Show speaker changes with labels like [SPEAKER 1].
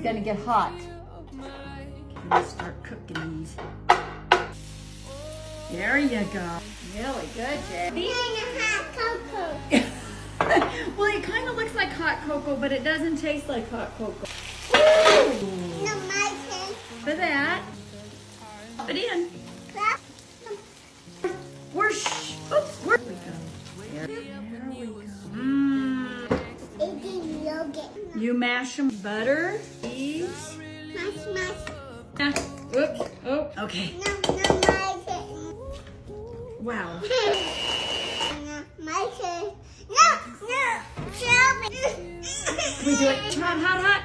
[SPEAKER 1] gonna get hot. Okay, let's start cooking these. There you go. Really good, Jay.
[SPEAKER 2] hot cocoa.
[SPEAKER 1] Well, it kind of looks like hot cocoa, but it doesn't taste like hot cocoa.
[SPEAKER 2] No, my turn.
[SPEAKER 1] For that, pop it in.
[SPEAKER 2] Clap.
[SPEAKER 1] Oops, there we go. There we go.
[SPEAKER 2] Eating yogurt.
[SPEAKER 1] You mash them. Butter, cheese.
[SPEAKER 2] Mash.
[SPEAKER 1] Oops. Oh, okay.
[SPEAKER 2] No, my turn.
[SPEAKER 1] Wow.
[SPEAKER 2] No, my turn. No, show me.
[SPEAKER 1] Can we do it? Hot, hot, hot.